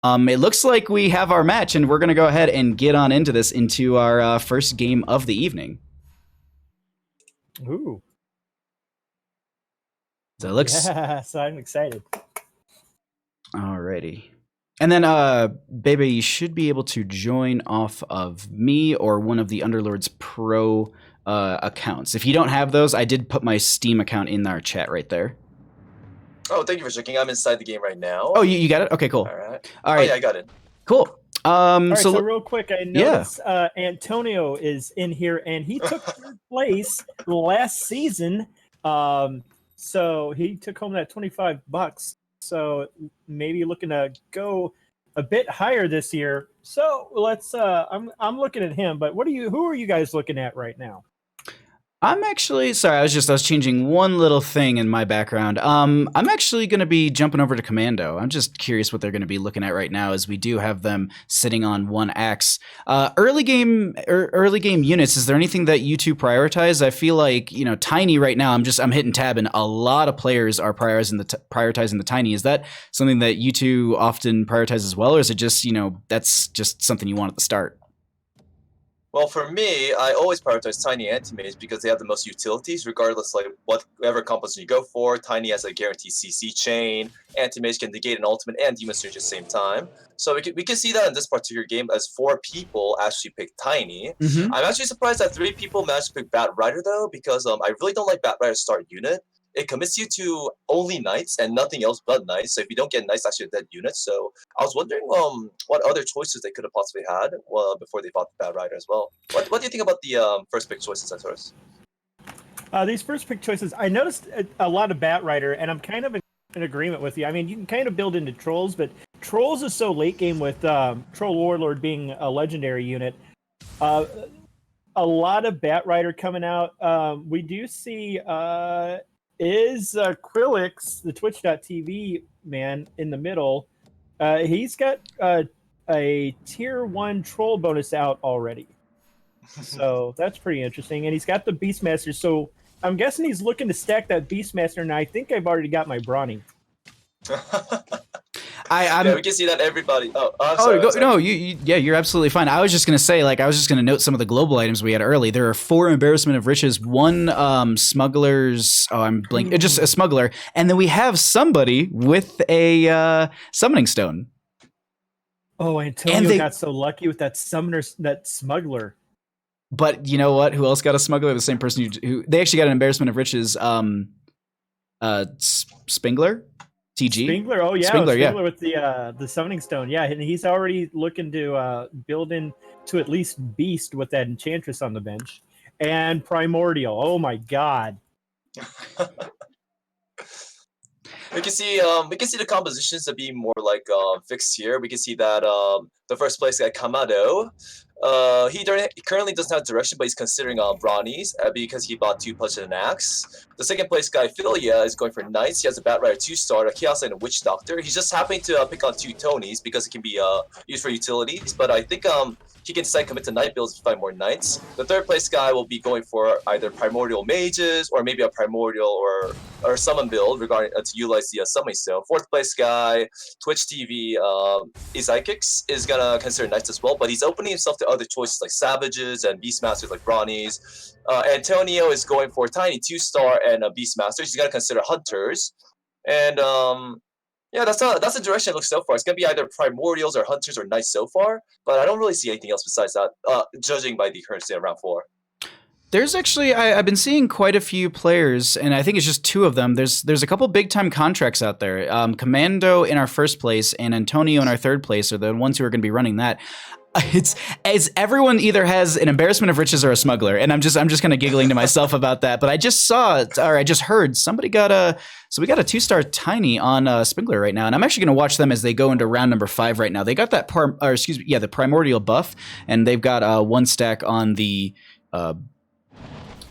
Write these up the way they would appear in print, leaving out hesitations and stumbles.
It looks like we have our match, and we're going to go ahead and get on into our first game of the evening. Ooh. So it looks... Yes, I'm excited. Alrighty. And then, Bebe, you should be able to join off of me or one of the Underlords Pro accounts. If you don't have those, I did put my Steam account in our chat right there. Oh, thank you for checking. I'm inside the game right now. Oh, you got it? Okay, cool. All right. All right. Oh, yeah, I got it. Cool. All right, so real quick, I noticed Antonio is in here, and he took third place last season. So he took home that $25. So maybe looking to go a bit higher this year. So let's. I'm looking at him, but who are you guys looking at right now? I'm actually sorry. I was changing one little thing in my background. I'm actually going to be jumping over to Commando. I'm just curious what they're going to be looking at right now, as we do have them sitting on one axe. Early game units. Is there anything that you two prioritize? I feel like Tiny right now. I'm hitting tab, and a lot of players are prioritizing the Tiny. Is that something that you two often prioritize as well, or is it just that's just something you want at the start? Well, for me, I always prioritize Tiny Anti-Mage because they have the most utilities, regardless whatever composition you go for. Tiny has a guaranteed CC chain. Anti-Mage can negate an ultimate and Demon Surge at the same time. So we can see that in this particular game, as 4 people actually picked Tiny. Mm-hmm. I'm actually surprised that 3 people managed to pick Bat Rider, though, because I really don't like Bat Rider's start unit. It commits you to only knights and nothing else but knights. So if you don't get knights, actually a dead unit. So I was wondering what other choices they could have possibly had before they bought the Bad Rider as well. What do you think about the first pick choices, Zexerous? These first pick choices, I noticed a lot of Bat Rider, and I'm kind of in agreement with you. I mean, you can kind of build into Trolls, but Trolls is so late game with Troll Warlord being a legendary unit. A lot of Bat Rider coming out. We do see... is Krillix, the Twitch.tv man in the middle. He's got a tier 1 troll bonus out already. So that's pretty interesting. And he's got the Beastmaster. So I'm guessing he's looking to stack that Beastmaster, and I think I've already got my Brawny. Yeah, we can see that everybody. I'm sorry. No, you're absolutely fine. I was just gonna say, I was just gonna note some of the global items we had early. There are 4 Embarrassment of Riches, 1 Smuggler's. Oh, I'm blanking. Just a Smuggler, and then we have somebody with a Summoning Stone. Oh, Antonio got so lucky with that Smuggler. But you know what? Who else got a Smuggler? The same person who they actually got an Embarrassment of Riches. Spingler. TG? Spingler, oh yeah, Spingler with the Summoning Stone, yeah, and he's already looking to build into at least Beast with that Enchantress on the bench, and Primordial. Oh my God! We can see the compositions to be more fixed here. We can see that the first place guy Kamado. He currently doesn't have direction, but he's considering Brawnies because he bought 2 punch and an axe. The second place guy Philia is going for Knights. He has a Bat Rider 2-star, a Chaos Knight, and a Witch Doctor. He's just happening to pick on 2 Tonys because it can be used for utilities. But I think he can decide to commit to Knight builds to find more Knights. The third place guy will be going for either Primordial Mages or maybe a Primordial or Summon build regarding to utilize the Summoning Stone. Fourth place guy Twitch TV Psychics is gonna consider Knights as well, but he's opening himself to other choices like Savages and Beastmasters like Brawnies. Antonio is going for Tiny 2-star and a Beastmaster. He's gonna consider Hunters, and yeah, that's the direction it looks so far. It's gonna be either Primordials or Hunters or Knights so far, but I don't really see anything else besides that. Judging by the current state of round 4. There's actually I've been seeing quite a few players, and I think it's just 2 of them. There's a couple big time contracts out there. Commando in our first place and Antonio in our third place are the ones who are going to be running that. It's as everyone either has an Embarrassment of Riches or a Smuggler, and I'm just kind of giggling to myself about that. But I just I just heard somebody got we got a 2-star Tiny on Spingler right now, and I'm actually going to watch them as they go into round number 5 right now. They got that the Primordial buff, and they've got 1 stack on the.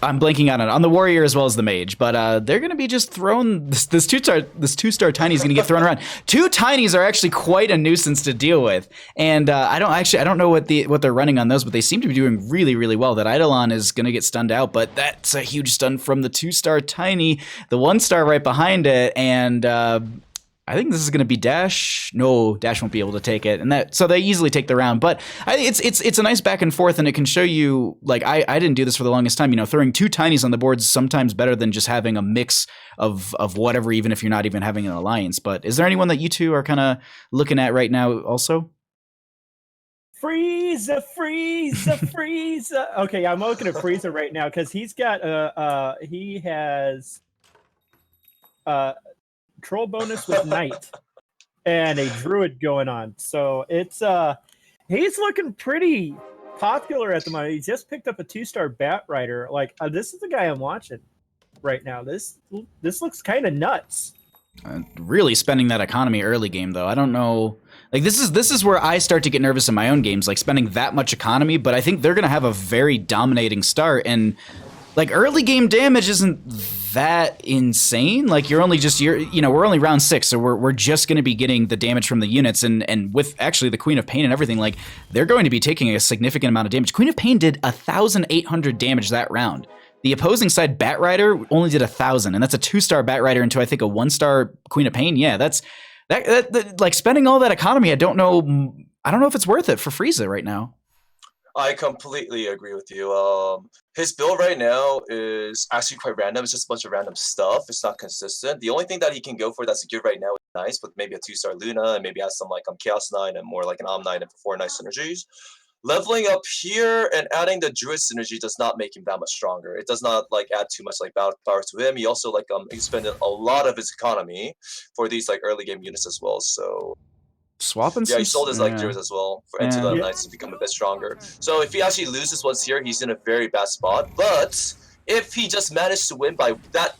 I'm blanking on the Warrior as well as the Mage, but they're going to be just thrown. This 2-star Tiny is going to get thrown around. 2 Tinies are actually quite a nuisance to deal with, and I don't know what they're running on those, but they seem to be doing really, really well. That Eidolon is going to get stunned out, but that's a huge stun from the 2-star Tiny, the 1-star right behind it, and I think this is going to be Dash. No, Dash won't be able to take it, and so they easily take the round. But I think it's a nice back and forth, and it can show you like I didn't do this for the longest time. You know, throwing 2 tinies on the board is sometimes better than just having a mix of whatever, even if you're not even having an alliance. But is there anyone that you two are kind of looking at right now also? Frieza. Okay, I'm looking at Frieza right now because he's got he has troll bonus with Knight and a Druid going on. So it's he's looking pretty popular at the moment. He just picked up a 2-star Bat Rider. Like this is the guy I'm watching right now. This looks kind of nuts. Really spending that economy early game though. I don't know. Like this is where I start to get nervous in my own games, like spending that much economy, but I think they're going to have a very dominating start, and like early game damage isn't that insane. Like we're only round 6, so we're just going to be getting the damage from the units, and with actually the Queen of Pain and everything, like they're going to be taking a significant amount of damage. Queen of Pain did 1,800 damage that round. The opposing side Bat Rider only did 1,000, and that's a 2-star Bat Rider into I think a 1-star Queen of Pain. Yeah, that like spending all that economy. I don't know if it's worth it for Frieza right now. I completely agree with you. His build right now is actually quite random. It's just a bunch of random stuff. It's not consistent. The only thing that he can go for that's good right now is nice, with maybe a 2-star Luna and maybe has some like Chaos Knight and more like an Omnight and 4 nice synergies. Leveling up here and adding the Druid synergy does not make him that much stronger. It does not like add too much like power to him. He also like expended a lot of his economy for these like early game units as well. So swapping. Yeah, he sold his like Druids as well for into the Knights to become a bit stronger. So if he actually loses once here, he's in a very bad spot. But if he just managed to win by that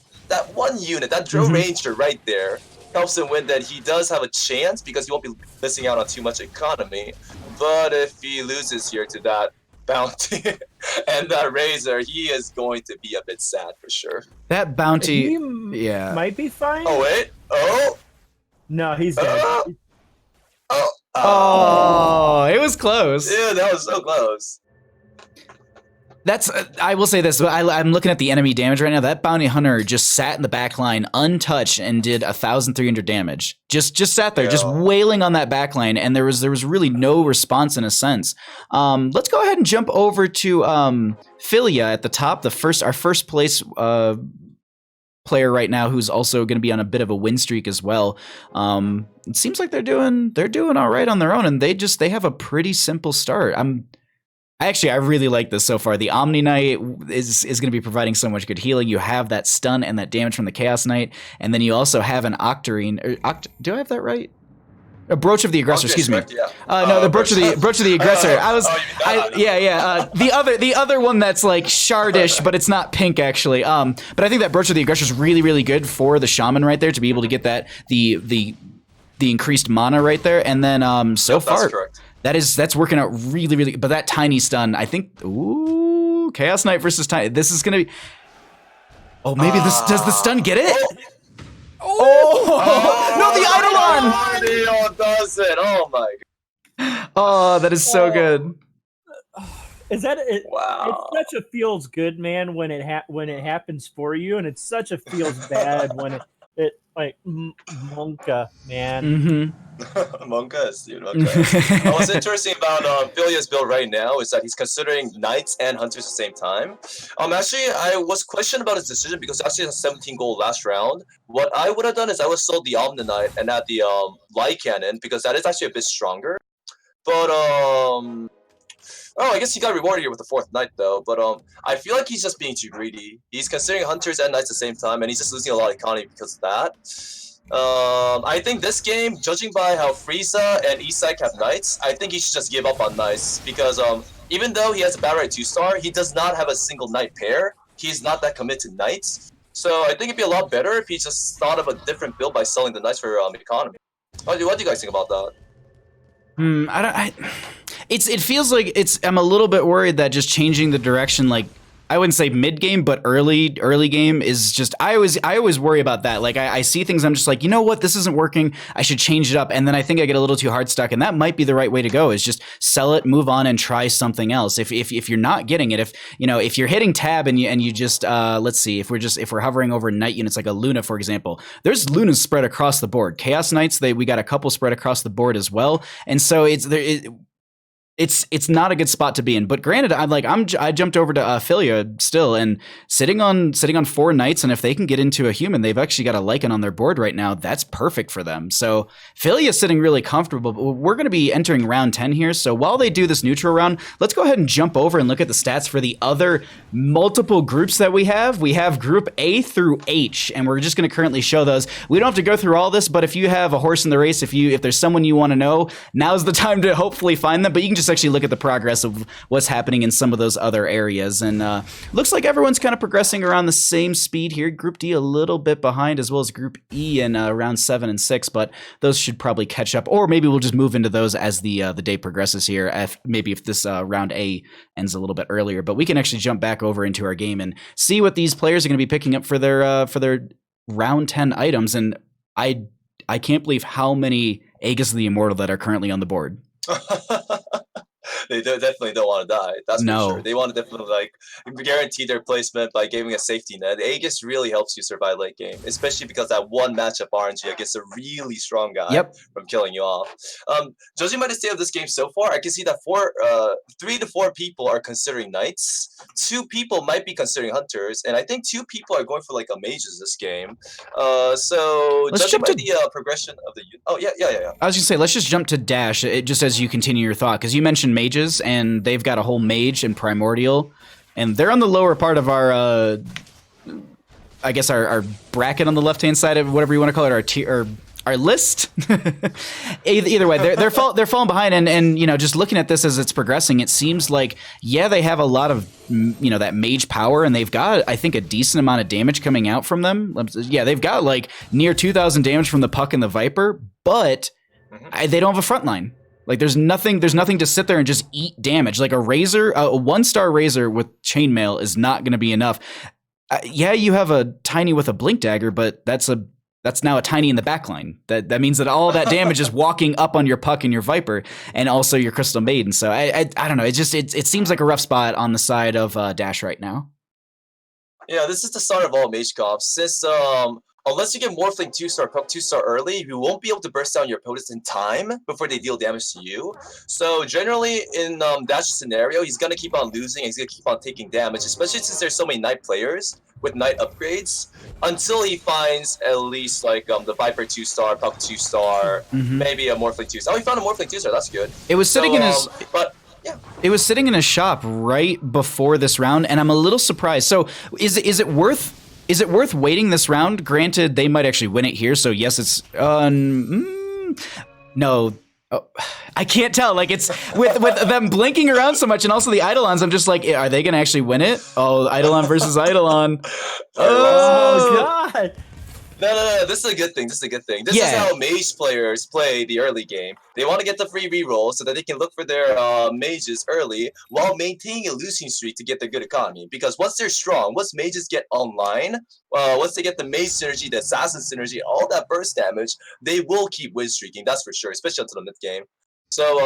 one unit, that Drill Ranger right there, helps him win, then he does have a chance because he won't be missing out on too much economy. But if he loses here to that bounty and that Razor, he is going to be a bit sad for sure. That bounty, might be fine. Oh wait, no, he's dead. Oh, it was close. Yeah, that was so close. That's I will say this, but I'm looking at the enemy damage right now. That bounty hunter just sat in the back line untouched and did 1,300 damage. Just sat there, just wailing on that back line, and there was really no response in a sense. Let's go ahead and jump over to Philia at the top, our first place player right now, who's also going to be on a bit of a win streak as well. It seems like they're doing all right on their own, and they have a pretty simple start. I really like this so far. The Omni Knight is going to be providing so much good healing. You have that stun and that damage from the Chaos Knight, and then you also have an Octarine. Do I have that right? A Brooch of the Aggressor. Excuse me. No, the Brooch of the Aggressor. The other one that's like shardish, but it's not pink actually. But I think that Brooch of the Aggressor is really, really good for the Shaman right there to be able to get that the increased mana right there, and then so far. That's correct. That's working out really, really good. But that tiny stun, I think, Chaos Knight versus Tiny. This is going to be... Oh, maybe does the stun get it? No, the Eidolon! Does it. Oh, my God. Oh, that is so good. Is that it? Wow. It's such a feels good, man, when it happens for you, and it's such a feels bad when it like Monka, man. Monka, dude. Okay. What's interesting about Philia's build right now is that he's considering Knights and Hunters at the same time. Actually, I was questioned about his decision because actually has 17 gold last round. What I would have done is I would have sold the Omni Knight and add the Light Cannon because that is actually a bit stronger. But I guess he got rewarded here with the 4th Knight though. But I feel like he's just being too greedy. He's considering Hunters and Knights at the same time, and he's just losing a lot of economy because of that. I think this game, judging by how Frieza and Isak have Knights, I think he should just give up on Knights because even though he has a Battle Ray 2-star, he does not have a single Knight pair. He's not that committed to Knights. So I think it'd be a lot better if he just thought of a different build by selling the Knights for economy. What do you guys think about that? It feels like I'm a little bit worried that just changing the direction, like I wouldn't say mid game, but early game is just I always worry about that. Like I see things, I'm just like, you know what, this isn't working. I should change it up, and then I think I get a little too hard stuck, and that might be the right way to go. Is just sell it, move on, and try something else. If you're not getting it, if you're hitting tab and you just let's see, if we're hovering over knight units like a Luna, for example, there's Lunas spread across the board. Chaos Knights, we got a couple spread across the board as well, and so it's not a good spot to be in. But granted, I jumped over to Philia still, and sitting on 4 knights, and if they can get into a human, they've actually got a Lycan on their board right now. That's perfect for them. So Philia is sitting really comfortable. But we're going to be entering round 10 here. So while they do this neutral round, let's go ahead and jump over and look at the stats for the other multiple groups that we have. We have Group A through H, and we're just going to currently show those. We don't have to go through all this, but if you have a horse in the race, if there's someone you want to know, now's the time to hopefully find them. But you can just actually look at the progress of what's happening in some of those other areas, and looks like everyone's kind of progressing around the same speed here. Group D a little bit behind, as well as Group E in round 7 and 6, but those should probably catch up, or maybe we'll just move into those as the day progresses here. If this round A ends a little bit earlier, but we can actually jump back over into our game and see what these players are going to be picking up for their round 10 items. And I can't believe how many Aegis of the Immortal that are currently on the board. They definitely don't want to die. That's No. for sure. They want to definitely guarantee their placement by giving a safety net. Aegis really helps you survive late game, especially because that one matchup RNG against a really strong guy from killing you off. Judging by the state of this game so far, I can see that 3 to 4 people are considering knights. 2 people might be considering hunters, and I think 2 people are going for like a mages this game. So let's judging by the progression of the I was gonna say, let's just jump to Dash, just as you continue your thought, because you mentioned mages, and they've got a whole mage and primordial, and they're on the lower part of our I guess our bracket on the left hand side of whatever you want to call it, our tier, or our list. Either way, they're falling behind, and just looking at this as it's progressing, it seems like they have a lot of that mage power, and they've got, I think, a decent amount of damage coming out from them. They've got like near 2,000 damage from the Puck and the Viper, but they don't have a front line. Like there's nothing to sit there and just eat damage. Like a Razor, a 1-star Razor with chainmail is not going to be enough. You have a Tiny with a Blink Dagger, but that's now a Tiny in the backline. That means that all that damage is walking up on your Puck and your Viper, and also your Crystal Maiden. So I don't know. It seems like a rough spot on the side of Dash right now. Yeah, this is the start of all mage comps. Since unless you get Morphling 2-star, Puck 2-star early, you won't be able to burst down your opponents in time before they deal damage to you. So generally, in Dash's scenario, he's going to keep on losing, and he's going to keep on taking damage, especially since there's so many Knight players with Knight upgrades, until he finds at least like the Viper 2-star, Puck 2-star, maybe a Morphling 2-star. Oh, he found a Morphling 2-star, that's good. It was sitting in his... It was sitting in his shop right before this round, and I'm a little surprised. So is it worth waiting this round? Granted, they might actually win it here, so yes, it's no. Oh, I can't tell. Like, it's with them blinking around so much, and also the Eidolons, I'm just like, are they gonna actually win it? Oh, Eidolon versus Eidolon. Oh God. No. This is a good thing. This is how mage players play the early game. They want to get the free reroll so that they can look for their mages early while maintaining a losing streak to get the good economy. Because once they're strong, once mages get online, once they get the mage synergy, the assassin synergy, all that burst damage, they will keep win streaking. That's for sure, especially until the mid game. So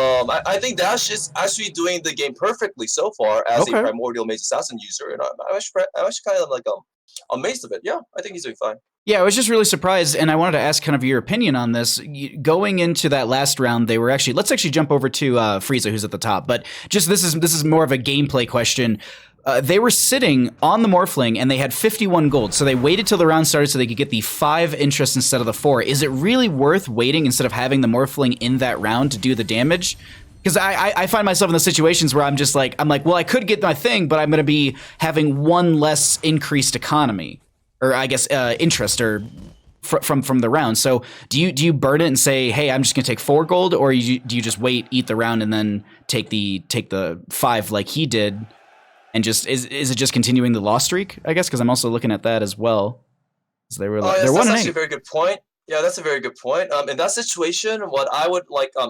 I think Dash is actually doing the game perfectly so far as a primordial mage assassin user, and I'm actually kind of like amazed of it. Yeah, I think he's doing fine. Yeah, I was just really surprised, and I wanted to ask kind of your opinion on this. Going into that last round, they were actually... Let's actually jump over to Frieza, who's at the top. But just this is more of a gameplay question. They were sitting on the Morphling, and they had 51 gold. So they waited till the round started so they could get the 5 interest instead of the 4. Is it really worth waiting instead of having the Morphling in that round to do the damage? Because I find myself in the situations where I'm like, well, I could get my thing, but I'm going to be having 1 less increased economy. Or I guess interest or from the round. So do you burn it and say, hey, I'm just gonna take 4 gold, or do you just wait, eat the round, and then take the 5 like he did, and just is it just continuing the loss streak? I guess because I'm also looking at that as well. They were they're 1-8. That's actually a very good point. Yeah, that's a very good point. In that situation, what I would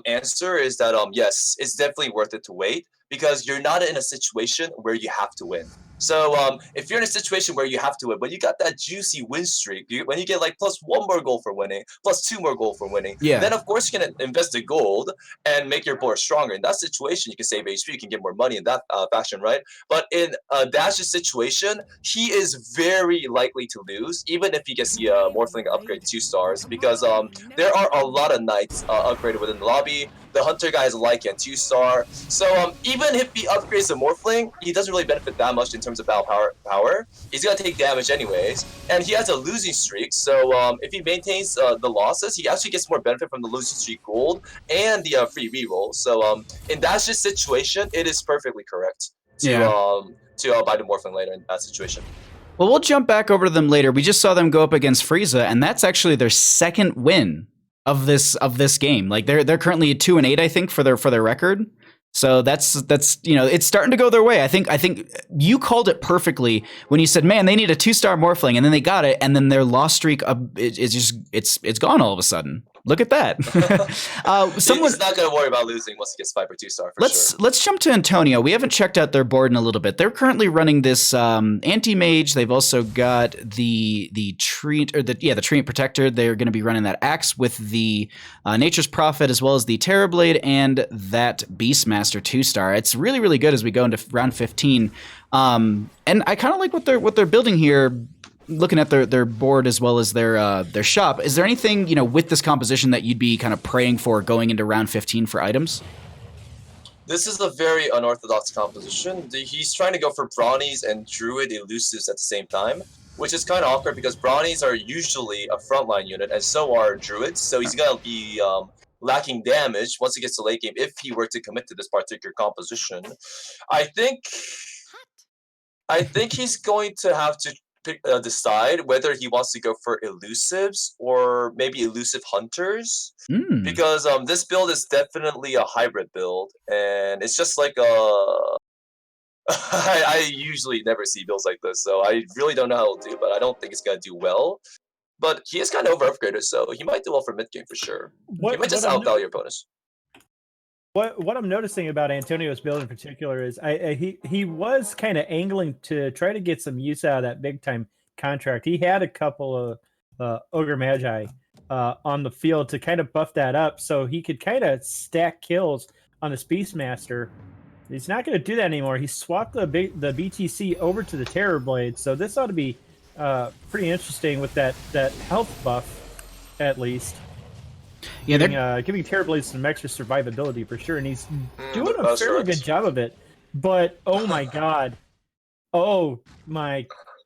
answer is that yes, it's definitely worth it to wait because you're not in a situation where you have to win. So if you're in a situation where you have to win, when you got that juicy win streak, when you get like plus 1 more goal for winning, plus 2 more goal for winning, Yeah. then of course you're gonna invest the gold and make your board stronger. In that situation, you can save HP, you can get more money in that fashion, right? But in Dash's situation, he is very likely to lose, even if he gets the Morphling upgrade 2 stars, because there are a lot of knights upgraded within the lobby. The Hunter guy is like a 2-star. So even if he upgrades the Morphling, he doesn't really benefit that much in terms of battle power. He's gonna take damage anyways, and he has a losing streak. So if he maintains the losses, he actually gets more benefit from the losing streak gold and the free reroll. So in Dash's situation, it is perfectly correct to buy the Morphling later in that situation. Well, we'll jump back over to them later. We just saw them go up against Frieza, and that's actually their second win of this game. Like they're currently at 2-8, I think, for their record. So that's it's starting to go their way. I think you called it perfectly when you said, man, they need a 2-star Morphling, and then they got it, and then their loss streak it's gone all of a sudden. Look at that. He's not going to worry about losing once he gets Viper 2-star for sure. Let's jump to Antonio. We haven't checked out their board in a little bit. They're currently running this anti-mage. They've also got the treant protector. They're going to be running that axe with the Nature's Prophet, as well as the Terrorblade and that Beastmaster 2-star. It's really, really good as we go into round 15. And I kind of like what they're building here. Looking at their board as well as their shop, is there anything with this composition that you'd be kind of praying for going into round 15 for items? This is a very unorthodox composition. He's trying to go for Brawnies and Druid Elusives at the same time, which is kind of awkward because Brawnies are usually a frontline unit, and so are Druids. So he's gonna be lacking damage once he gets to late game if he were to commit to this particular composition. I think he's going to have to decide whether he wants to go for elusives or maybe elusive hunters, because this build is definitely a hybrid build, and it's just like I usually never see builds like this, so I really don't know how it'll do, but I don't think it's gonna do well. But he is kind of over upgraded, so he might do well for mid game for sure. He might just outvalue your opponents. What I'm noticing about Antonio's build in particular is he was kind of angling to try to get some use out of that big time contract. He had a couple of Ogre Magi on the field to kind of buff that up, so he could kind of stack kills on the Beastmaster. He's not going to do that anymore. He swapped the BTC over to the Terrorblade, so this ought to be pretty interesting with that health buff at least. Yeah, giving Terrorblade some extra survivability for sure, and he's doing a fairly good job of it. But oh my god, God!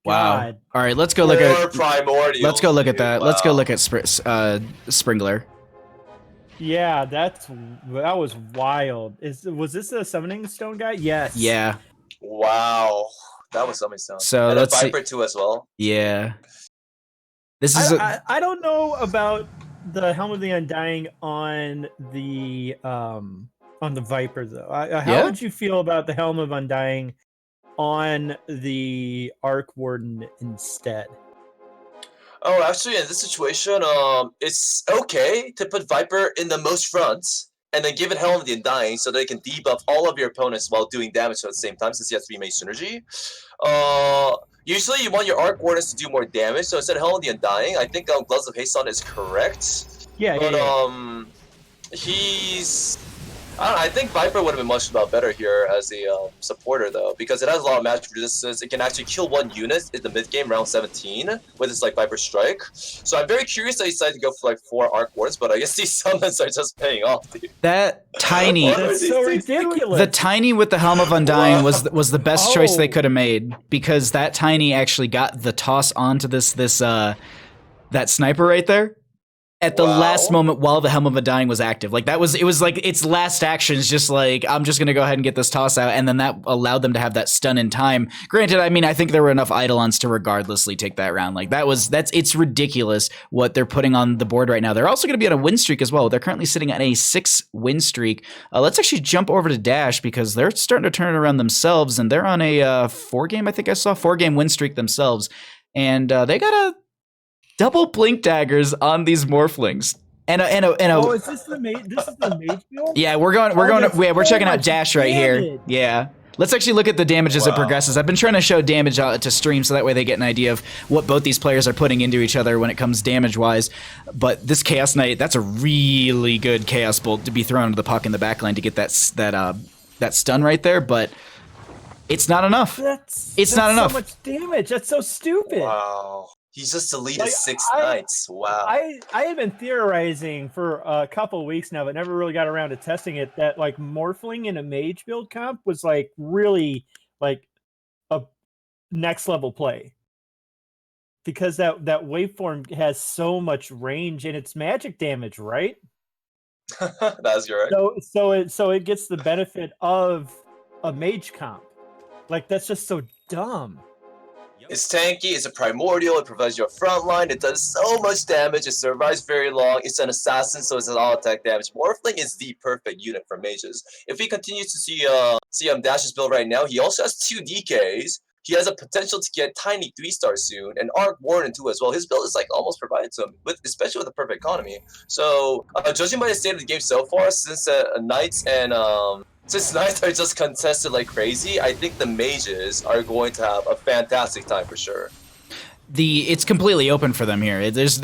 Wow! All right, let's go look at Primordial. Let's go look at that. Wow. Let's go look at Sprinkler. Yeah, that was wild. Was this a Summoning Stone guy? Yes. Yeah. Wow, that was Summoning Stone. So and let's Viper too as well. Yeah. This is. I don't know about the Helm of the Undying on the Viper though. How would you feel about the Helm of Undying on the Arc Warden instead? Oh, actually, in this situation, it's okay to put Viper in the most fronts and then give it Helm of the Undying so they can debuff all of your opponents while doing damage at the same time, since he has 3 mage synergy. Usually you want your Arc Wardens to do more damage, so instead of Helm of the Undying, I think Gloves of Haste is correct. Yeah, but I think Viper would have been much better here as a supporter though, because it has a lot of magic resistance. It can actually kill 1 unit in the mid game round 17 with its Viper Strike. So I'm very curious that he decided to go for 4 Arc Wards, but I guess these summons are just paying off, dude. That tiny, that's so ridiculous. The tiny with the Helm of Undying was the best choice they could have made, because that tiny actually got the toss onto that sniper right there at the last moment while the Helm of Undying was active. It was like its last action is just like, I'm just gonna go ahead and get this toss out, and then that allowed them to have that stun in time. Granted, I mean, I think there were enough Eidolons to regardlessly take that round. It's ridiculous what they're putting on the board right now. They're also gonna be on a win streak as well. They're currently sitting at a 6 win streak. Let's actually jump over to Dash, because they're starting to turn it around themselves, and they're on a 4-game win streak themselves, and they got a double blink daggers on these Morphlings. Oh, is this the mage? This is the mage build? Yeah, we're checking out Dash right here. Yeah. Let's actually look at the damage as it progresses. I've been trying to show damage to stream so that way they get an idea of what both these players are putting into each other when it comes damage-wise. But this Chaos Knight, that's a really good Chaos Bolt to be thrown into the puck in the backline to get that stun right there, but it's not enough. It's not enough. So much damage. That's so stupid. Wow. He's just deleted 6 knights. Wow. I have been theorizing for a couple weeks now, but never really got around to testing it, that like morphling in a mage build comp was like really like a next level play. Because that waveform has so much range and it's magic damage, right? That's correct. So it gets the benefit of a mage comp. Like that's just so dumb. It's tanky, it's a primordial, it provides you a front line, it does so much damage, it survives very long, it's an assassin, so it's an all attack damage. Morphling is the perfect unit for mages. If we continue to see Dash's build right now, he also has 2 DKs. He has a potential to get tiny 3-star soon, and Arc Warden too as well. His build is like almost provided to him, especially with a perfect economy. So, judging by the state of the game so far, since Knights and since Knights are just contested like crazy, I think the mages are going to have a fantastic time for sure. It's completely open for them here. It's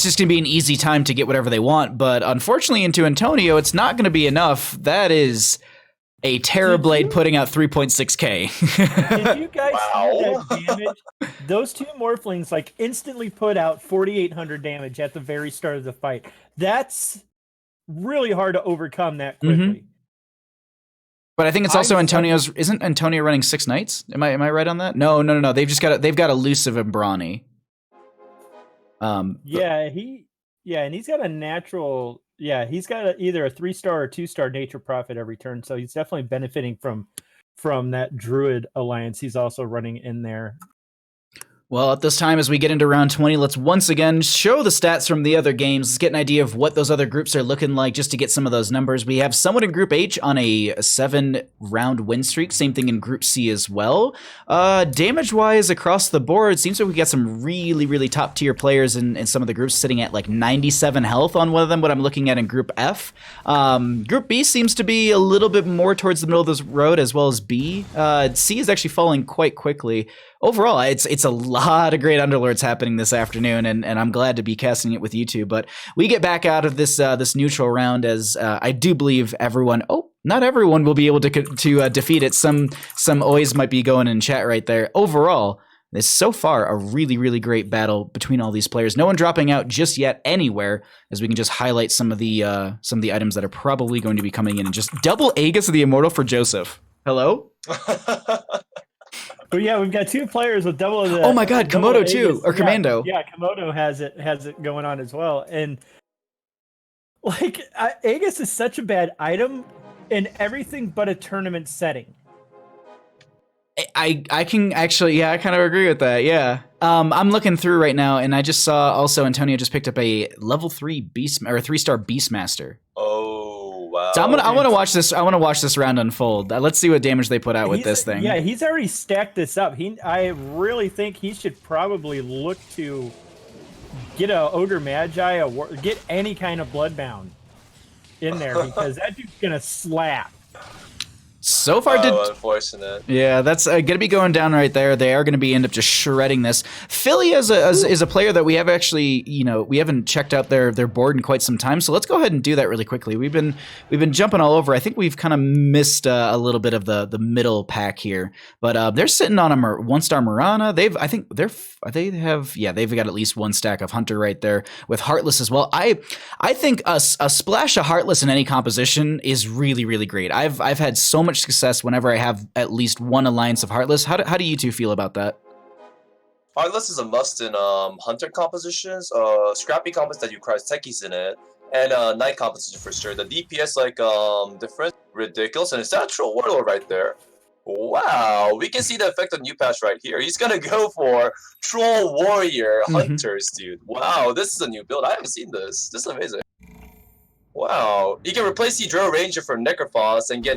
just gonna be an easy time to get whatever they want, but unfortunately into Antonio, it's not gonna be enough. That is a Terrorblade putting out 3.6k. Did you guys see that damage? Those 2 Morphlings like instantly put out 4,800 damage at the very start of the fight. That's really hard to overcome that quickly. But I think it's also Antonio's. Isn't Antonio running 6 knights? Am I right on that? No. They've got elusive and brawny. And he's got a natural. Yeah, he's got either a 3-star or 2-star nature prophet every turn, so he's definitely benefiting from that druid alliance he's also running in there. Well, at this time, as we get into round 20, let's once again show the stats from the other games. Let's get an idea of what those other groups are looking like just to get some of those numbers. We have someone in Group H on a 7-round win streak. Same thing in Group C as well. Damage-wise, across the board, it seems like we got some really, really top-tier players in some of the groups sitting at like 97 health on one of them, what I'm looking at in Group F. Group B seems to be a little bit more towards the middle of the road, as well as B. C is actually falling quite quickly. Overall, it's a lot of great Underlords happening this afternoon, and I'm glad to be casting it with you two. But we get back out of this this neutral round, as I do believe everyone. Oh, not everyone will be able to defeat it. Some oys might be going in chat right there. Overall, this is so far a really, really great battle between all these players. No one dropping out just yet anywhere, as we can just highlight some of the items that are probably going to be coming in. And just double Aegis of the Immortal for Joseph. Hello. But yeah, we've got 2 players with double of the. Oh my God, Komodo too, or Commando. Yeah, Komodo has it going on as well, and like Aegis is such a bad item in everything but a tournament setting. I can actually, I kind of agree with that. Yeah. I'm looking through right now, and I just saw also Antonio just picked up a level 3 beast or a 3-star Beastmaster. Oh wow! So I want to watch this. I want to watch this round unfold. Let's see what damage they put out with this thing. Yeah, he's already stacked this up. I really think he should probably look to get a Ogre Magi, get any kind of Bloodbound in there, because that dude's gonna slap. So far, unfortunate. Yeah, that's going to be going down right there. They are going to be end up just shredding this. Philly is a player that we have actually, we haven't checked out their board in quite some time. So let's go ahead and do that really quickly. We've been jumping all over. I think we've kind of missed a little bit of the middle pack here, but they're sitting on a 1-star Mirana. They've got at least 1 stack of Hunter right there with Heartless as well. I think a splash of Heartless in any composition is really, really great. I've had so much success whenever I have at least 1 alliance of Heartless. How do you two feel about that? Heartless is a must in Hunter compositions, Scrappy compos that requires techies in it, and Knight composition for sure. The DPS difference, ridiculous, and it's that Troll Warlord right there. Wow, we can see the effect of new patch right here. He's gonna go for Troll Warrior Hunters, dude. Wow, this is a new build. I haven't seen this. This is amazing. Wow, you can replace the Drill Ranger for Necrophos and get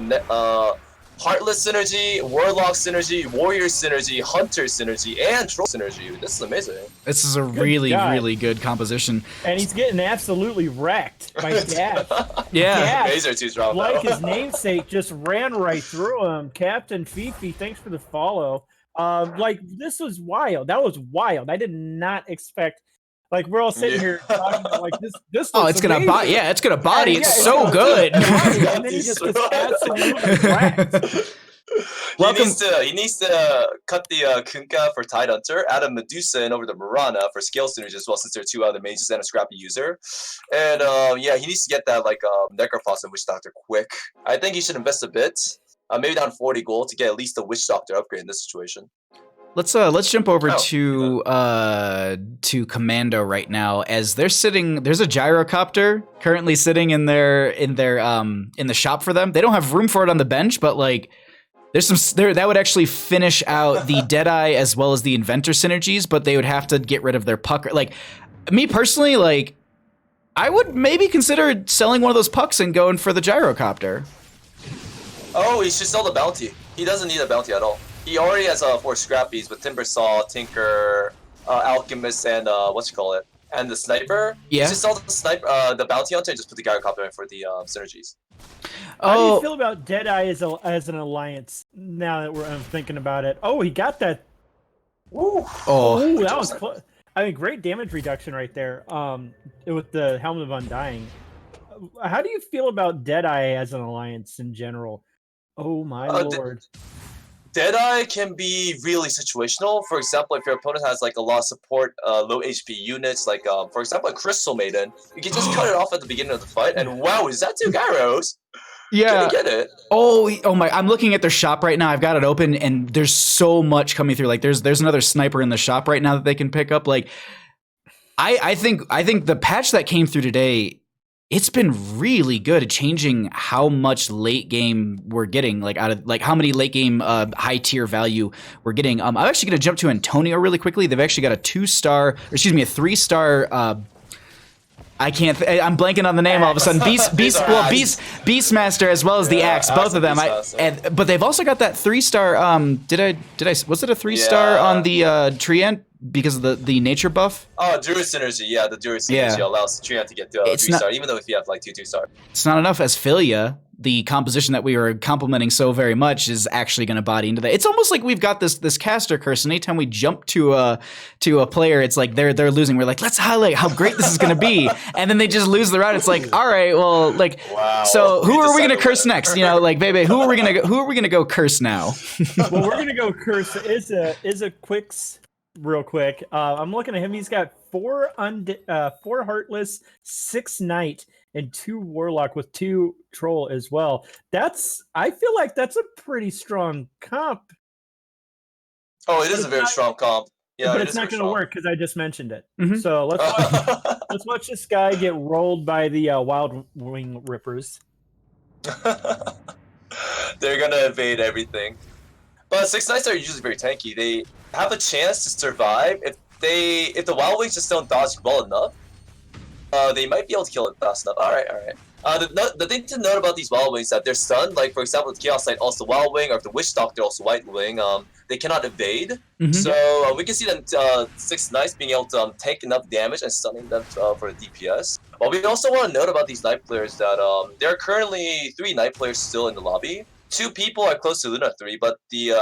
Heartless synergy, Warlock synergy, Warrior synergy, Hunter synergy, and Troll synergy. This is amazing. This is a really good composition. And he's getting absolutely wrecked by Dash. Yeah. Razor 2 drop Like his namesake, just ran right through him. Captain Fifi, thanks for the follow. Like, this was wild. That was wild. I did not expect. Like, we're all sitting here talking about, like, this Oh, looks it's gonna amazing. body. Yeah, it's gonna body. And, It's yeah, so good. And then he just gets absolutely wrecked. He needs to cut the Kunkka for Tide Hunter, add a Medusa in over the Mirana for scale synergy as well, since there are 2 other mages and a scrappy user. And yeah, he needs to get that like Necrophos and Witch Doctor quick. I think he should invest a bit, maybe down 40 gold to get at least a Witch Doctor upgrade in this situation. Let's jump over to Commando right now, as they're sitting. There's a gyrocopter currently sitting in the shop for them. They don't have room for it on the bench, but like there's some that would actually finish out the Deadeye as well as the Inventor synergies, but they would have to get rid of their puck. Like me personally, like I would maybe consider selling one of those pucks and going for the gyrocopter. Oh, he should sell the bounty. He doesn't need a bounty at all. He already has 4 scrappies with Timbersaw, Tinker, Alchemist, and and the Sniper. Yeah. He should sell the Sniper, the Bounty Hunter, and just put the Gyrocopter in for the synergies. How do you feel about Deadeye as an alliance? Now that I'm thinking about it. Oh, he got that. Ooh. Oh, that was close. I mean, great damage reduction right there. With the Helmet of Undying. How do you feel about Deadeye as an alliance in general? Oh my lord. Deadeye can be really situational. For example, if your opponent has like a lot of support, low HP units, like for example, a Crystal Maiden, you can just cut it off at the beginning of the fight, and wow, is that 2 gyros? Yeah. Get it? Oh my! I'm looking at their shop right now. I've got it open, and there's so much coming through. Like there's another sniper in the shop right now that they can pick up. Like I think the patch that came through today, it's been really good at changing how much late game we're getting, like out of like how many late game high tier value we're getting. I'm actually going to jump to Antonio really quickly. They've actually got a 3-star. I'm blanking on the name all of a sudden. Beastmaster as well as the Axe, both of them. But they've also got that 3-star. Was it a 3-star on the Treant because of the nature buff? Oh, Druid synergy. Yeah, the Druid synergy allows Treant to get 3-star, even though if you have like 2-2-star. It's not enough, as Philia, the composition that we were complimenting so very much, is actually going to body into that. It's almost like we've got this caster curse, and anytime we jump to a player, it's like they're losing. We're like, let's highlight how great this is going to be, and then they just lose the round. It's like, all right, well, like, wow. So who are we going to curse next? You know, like, Bebe, who are we going to go curse now? Well, we're going to go curse is a Quicks. Real quick, I'm looking at him. He's got 4 Heartless, 6 Knight, and 2 Warlock with 2 Troll as well. I feel like that's a pretty strong comp. Oh, it is a very strong comp. Yeah, but it's not going to work because I just mentioned it. Mm-hmm. So let's watch this guy get rolled by the Wild Wing Rippers. They're gonna evade everything. But 6 Knights are usually very tanky. They have a chance to survive if the Wild Wings just don't dodge well enough. They might be able to kill it fast enough. All right. The thing to note about these Wild Wings is that they're stunned. Like for example, the Chaos Knight also Wild Wing, or if the Witch Doctor also White Wing. They cannot evade. Mm-hmm. So we can see them 6 Knights being able to take enough damage and stunning them for the DPS. But we also want to note about these Knight players that there are currently 3 Knight players still in the lobby. 2 people are close to Luna 3, but the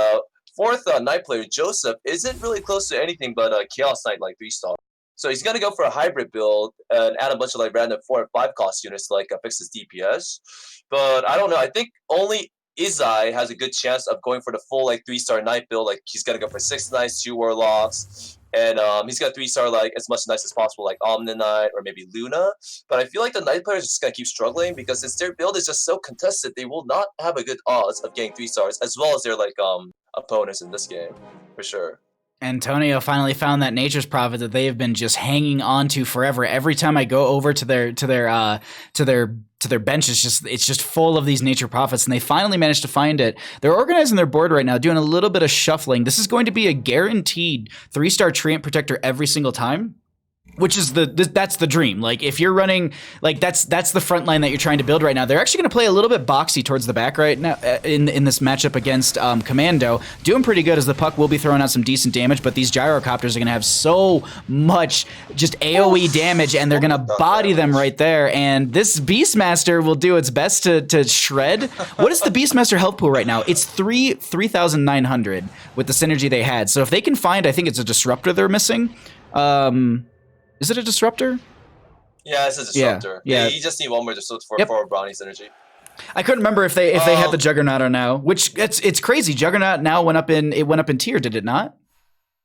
4th Knight player, Joseph, isn't really close to anything but Chaos Knight like 3-star. So he's gonna go for a hybrid build and add a bunch of like random 4 and 5 cost units to like fix his DPS. But I don't know. I think only Izai has a good chance of going for the full like 3-star Knight build. Like he's gonna go for 6 Knights, 2 Warlocks, and he's got 3-star like as much Knights as possible, like Omni Knight or maybe Luna. But I feel like the Knight players are just gonna keep struggling because since their build is just so contested, they will not have a good odds of getting 3-stars as well as their like opponents in this game, for sure. Antonio finally found that Nature's Prophet that they have been just hanging on to forever. Every time I go over to their bench, it's just full of these Nature Prophets, and they finally managed to find it. They're organizing their board right now, doing a little bit of shuffling. This is going to be a guaranteed 3-star Treant Protector every single time. which is that's the dream. Like if you're running, like that's the front line that you're trying to build right now. They're actually going to play a little bit boxy towards the back right now in this matchup against Commando. Doing pretty good as the puck will be throwing out some decent damage, but these gyrocopters are going to have so much just AoE damage, and they're going to body them right there. And this Beastmaster will do its best to shred. What is the Beastmaster health pool right now? It's 3,900 with the synergy they had. So if they can find, I think it's a disruptor they're missing. Is it a disruptor? Yeah, it's a disruptor. Yeah. You just need one more disruptor for Brownie's energy. I couldn't remember if they had the Juggernaut or now, which it's crazy. Juggernaut now went up in tier, did it not?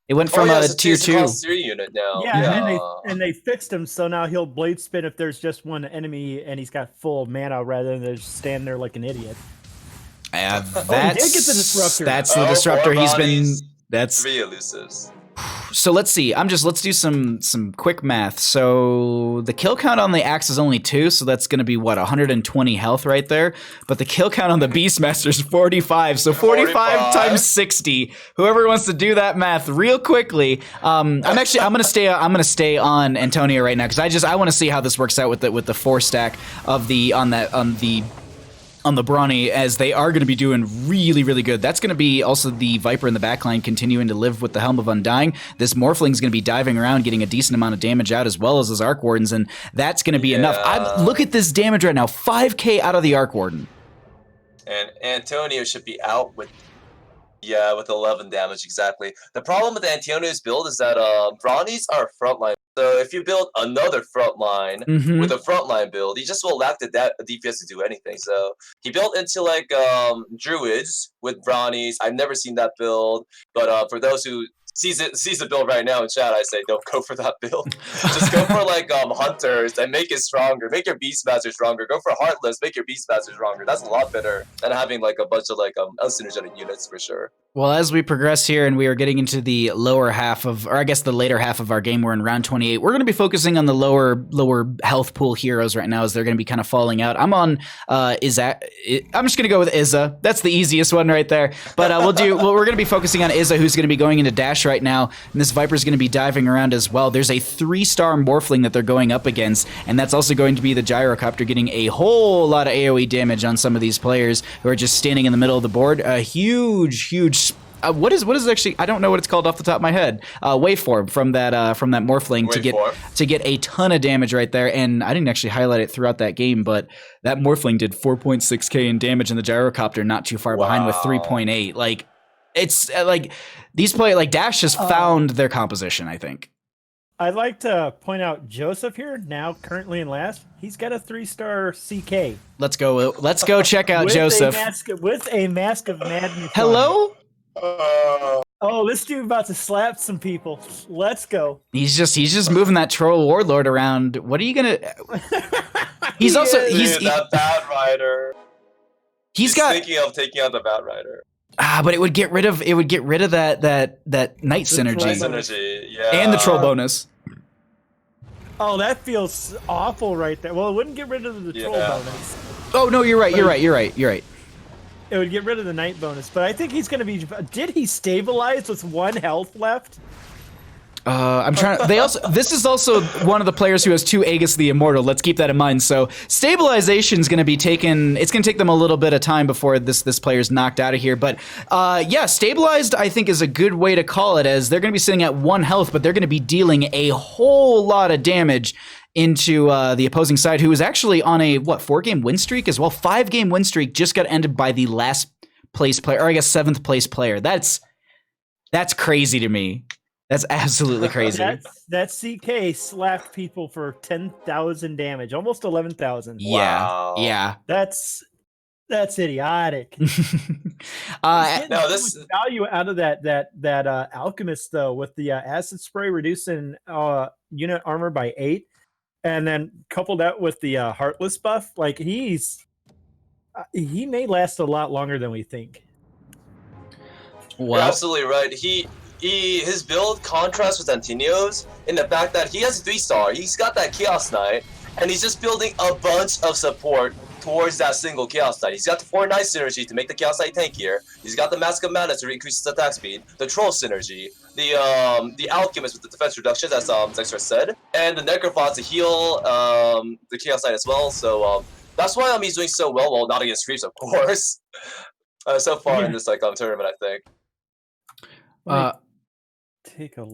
It went from a tier 2. Class 3 unit now. Yeah, and they fixed him, so now he'll blade spin if there's just one enemy and he's got full mana rather than just stand there like an idiot. That's he did get the disruptor. That's the disruptor. He's been. That's 3 elusives. So let's see. Let's do some quick math. So the kill count on the axe is only 2, so that's going to be what, 120 health right there. But the kill count on the Beastmaster is 45. So 45 times 60. Whoever wants to do that math real quickly. I'm going to stay on Antonio right now because I want to see how this works out with the 4 stack of on the Brawny, as they are going to be doing really, really good. That's going to be also the Viper in the backline continuing to live with the Helm of Undying. This Morphling is going to be diving around, getting a decent amount of damage out, as well as his Arc Wardens, and that's going to be enough. Look at this damage right now, 5k out of the Arc Warden. And Antonio should be out with 11 damage exactly. The problem with Antonio's build is that Brawnies are frontline. So if you build another frontline with a frontline build, he just will lack the DPS to do anything. So he built into like Druids with Brawnies. I've never seen that build, but for those who sees the build right now in chat, I say don't go for that build. Just go for like Hunters and make it stronger. Make your Beastmaster stronger. Go for Heartless, make your Beastmaster stronger. That's a lot better than having like a bunch of like unsynergetic units for sure. Well, as we progress here and we are getting into the lower half of, or I guess the later half of our game, we're in round 28. We're going to be focusing on the lower health pool heroes right now, as they're going to be kind of falling out. I'm on I'm just going to go with Izza. That's the easiest one right there. But we're going to be focusing on Izza, who's going to be going into dash right now, and this Viper's going to be diving around as well. There's a 3-star Morphling that they're going up against, and that's also going to be the Gyrocopter getting a whole lot of AoE damage on some of these players who are just standing in the middle of the board. A huge what is actually, I don't know what it's called off the top of my head. Waveform from that Morphling to get a ton of damage right there. And I didn't actually highlight it throughout that game, but that Morphling did 4.6k in damage, and the Gyrocopter not too far behind with 3.8. Like, it's like these players, like Dash has found their composition, I think. I'd like to point out Joseph here, now currently in last. He's got a 3-star CK. Let's go check out Joseph. With a Mask of Madness. Hello? Oh, this dude about to slap some people. Let's go. He's just moving that troll warlord around. What are you gonna? He's that Bat Rider. He's thinking of taking out the Bat Rider. But it would get rid of that Knight synergy. Yeah. And the troll bonus. Oh, that feels awful right there. Well, it wouldn't get rid of the troll bonus. Oh no, you're right. It would get rid of the night bonus, but I think he's going to be. Did he stabilize with 1 health left? I'm trying. This is also one of the players who has 2 Aegis the Immortal. Let's keep that in mind. So stabilization is going to be taken. It's going to take them a little bit of time before this player's knocked out of here. But yeah, stabilized I think is a good way to call it, as they're going to be sitting at 1 health, but they're going to be dealing a whole lot of damage into the opposing side, who is actually on a 4-game win streak as well. 5-game win streak just got ended by the last place player, or I guess 7th place player. That's crazy to me. That's absolutely crazy. That CK slapped people for 10,000 damage, almost 11,000. Yeah, wow. Yeah. That's idiotic. No, this value out of that alchemist though, with the acid spray reducing unit armor by 8, and then coupled that with the heartless buff, like he may last a lot longer than we think. You're absolutely right. His build contrasts with Antonio's in the fact that he has a 3-star. He's got that Chaos Knight, and he's just building a bunch of support towards that single Chaos Knight. He's got the 4-9 synergy to make the Chaos Knight tankier. He's got the Mask of Mana to increase his attack speed. The Troll synergy. The Alchemist with the defense reductions, as Zexerous said. And the Necrophon to heal the Chaos Knight as well. So that's why he's doing so well. Well, not against Reeves, of course. So far in this tournament, I think. Take a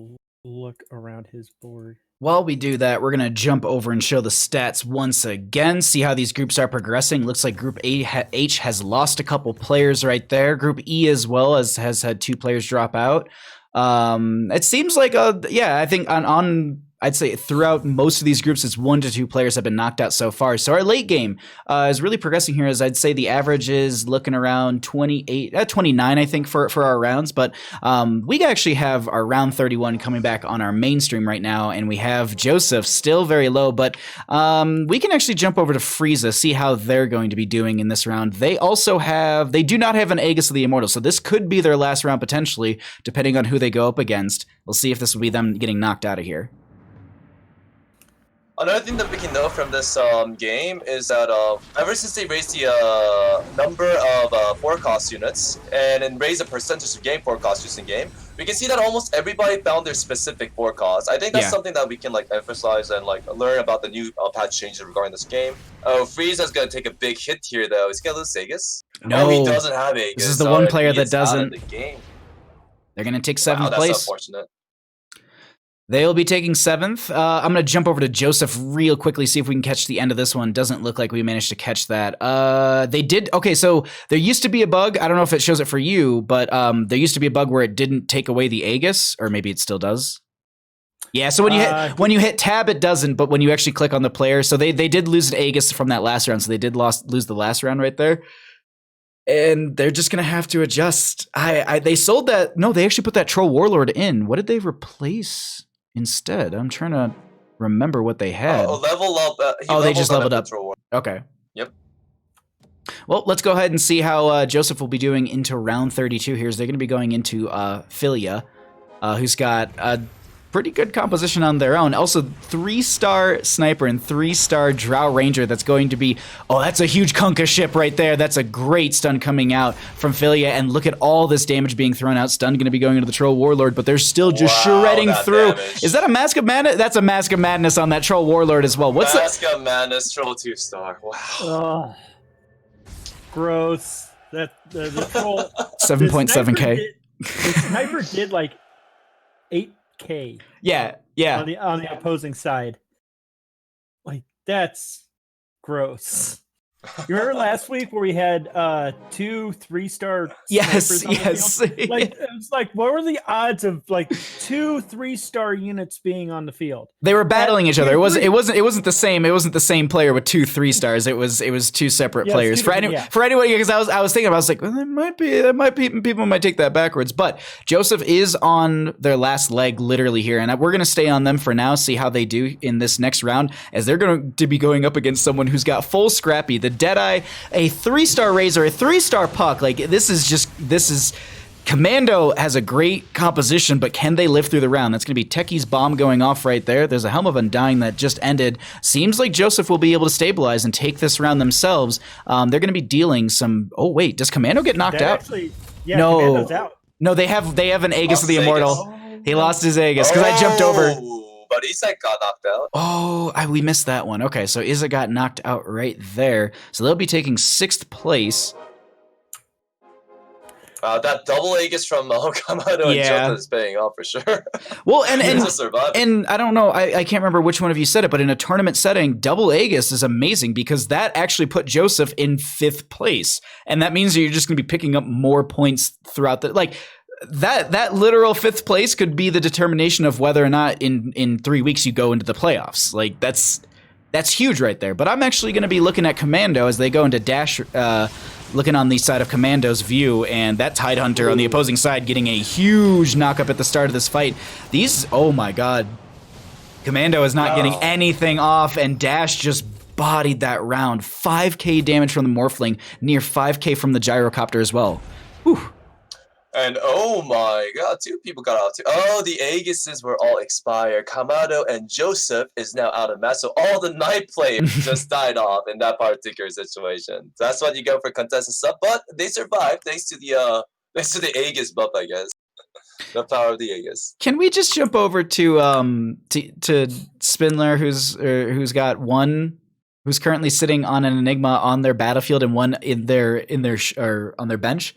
look around his board. While we do that, we're going to jump over and show the stats once again, see how these groups are progressing. Looks like Group H has lost a couple players right there. Group E as well has had 2 players drop out. It seems like, I think on I'd say throughout most of these groups, it's 1 to 2 players have been knocked out so far. So our late game is really progressing here, as I'd say the average is looking around 29, I think, for our rounds. But we actually have our round 31 coming back on our main stream right now, and we have Joseph still very low. But we can actually jump over to Frieza, see how they're going to be doing in this round. They do not have an Aegis of the Immortal, so this could be their last round potentially, depending on who they go up against. We'll see if this will be them getting knocked out of here. Another thing that we can know from this game is that ever since they raised the number of forecast units and raised the percentage of game forecast units in game, we can see that almost everybody found their specific forecast. I think that's something that we can emphasize and learn about the new patch changes regarding this game. Frieza's gonna take a big hit here though. He's gonna lose Aegis. No, he doesn't have Aegis. This is the one player that doesn't. The game. They're gonna take 7th That's place. Unfortunate. They'll be taking 7th. I'm going to jump over to Joseph real quickly, see if we can catch the end of this one. Doesn't look like we managed to catch that. They did. Okay, so there used to be a bug. I don't know if it shows it for you, but there used to be a bug where it didn't take away the Aegis, or maybe it still does. Yeah, so when you hit tab, it doesn't, but when you actually click on the player, so they did lose an Aegis from that last round, so they did lose the last round right there. And they're just going to have to adjust. They sold that. No, they actually put that Troll Warlord in. What did they replace instead? I'm trying to remember what they had. Level up. They just leveled up. Okay. Yep. Well, let's go ahead and see how Joseph will be doing into round 32 here. They're going to be going into Philia, who's got a pretty good composition on their own. Also, 3-star Sniper and 3-star Drow Ranger. That's going to be... Oh, that's a huge Kunkka ship right there. That's a great stun coming out from Philia. And look at all this damage being thrown out. Stun going to be going into the Troll Warlord, but they're still just shredding through. Damage. Is that a Mask of Madness? That's a Mask of Madness on that Troll Warlord as well. What's Mask of Madness, Troll 2-star. Wow. Gross. The Troll... 7.7k. The Sniper did like 8K. Yeah. On the opposing side. Like, that's gross. You remember last week where we had 2 3-star yes. Like, it was like, what were the odds of like 2 3-star units being on the field? They were battling each other. It wasn't the same. It wasn't the same player with 2 3-stars. It was 2 separate players. For anyone, because I was thinking, I was like, well, that might be people might take that backwards. But Joseph is on their last leg literally here, and we're gonna stay on them for now. See how they do in this next round, as they're going to be going up against someone who's got full Scrappy, the Deadeye, a 3-star Razor, a 3-star Puck. Like, this is Commando has a great composition, but can they live through the round? That's going to be Techie's bomb going off right there. There's a Helm of Undying that just ended. Seems like Joseph will be able to stabilize and take this round themselves. They're going to be dealing some... Oh, wait, does Commando get knocked out? Actually, yeah, no. Commando's out. No, they have an Aegis of the Immortal. He lost his Aegis because I jumped over. But Isak got knocked out. Oh, we missed that one. Okay, so Isak got knocked out right there. So they'll be taking 6th place. That double Aegis from Commando and Jota is paying off for sure. Well, and I don't know, I can't remember which one of you said it, but in a tournament setting, double Aegis is amazing because that actually put Joseph in 5th place. And that means that you're just going to be picking up more points throughout the... Like, that literal 5th place could be the determination of whether or not in 3 weeks you go into the playoffs. Like, that's huge right there. But I'm actually going to be looking at Commando as they go into Dash, looking on the side of Commando's view, and that Tidehunter on the opposing side getting a huge knock-up at the start of this fight. Oh my god. Commando is not getting anything off, and Dash just bodied that round. 5k damage from the Morphling, near 5k from the Gyrocopter as well. Whew. And oh my god, 2 people got out too. Oh, the Aegises were all expired. Kamado and Joseph is now out of match, so all the Knight players just died off in that particular situation. That's what you go for contested sub, but they survived thanks to the Aegis buff, I guess. The power of the Aegis. Can we just jump over to Spindler, who's got one, who's currently sitting on an Enigma on their battlefield and one on their bench?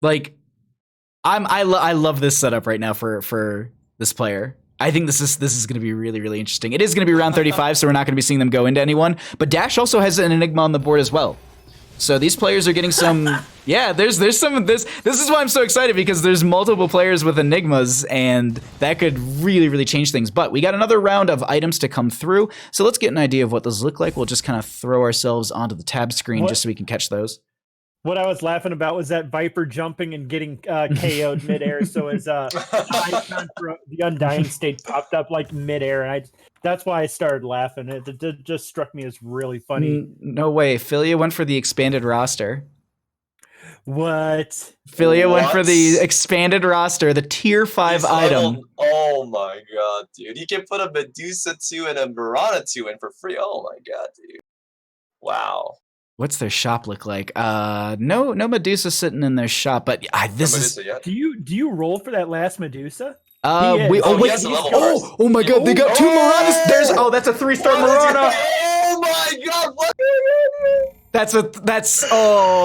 Like, I love this setup right now for this player. I think this is going to be really, really interesting. It is going to be round 35, so we're not going to be seeing them go into anyone. But Dash also has an Enigma on the board as well. So these players are getting some. Yeah, there's some of this. This is why I'm so excited, because there's multiple players with Enigmas, and that could really, really change things. But we got another round of items to come through, so let's get an idea of what those look like. We'll just kind of throw ourselves onto the tab screen just so we can catch those. What I was laughing about was that Viper jumping and getting KO'd midair. So his icon for the Undying State popped up like midair, and that's why I started laughing. It just struck me as really funny. No way, Philia went for the expanded roster. What? Philia went for the expanded roster, the tier 5 item. Oh my god, dude! You can put a Medusa 2 and a Mirana 2 in for free. Oh my god, dude! Wow. What's their shop look like? No Medusa sitting in their shop, but this is. Yet. Do you roll for that last Medusa? Oh my god, they got 2 Miranas. That's a 3-star Mirana. Oh my god, what?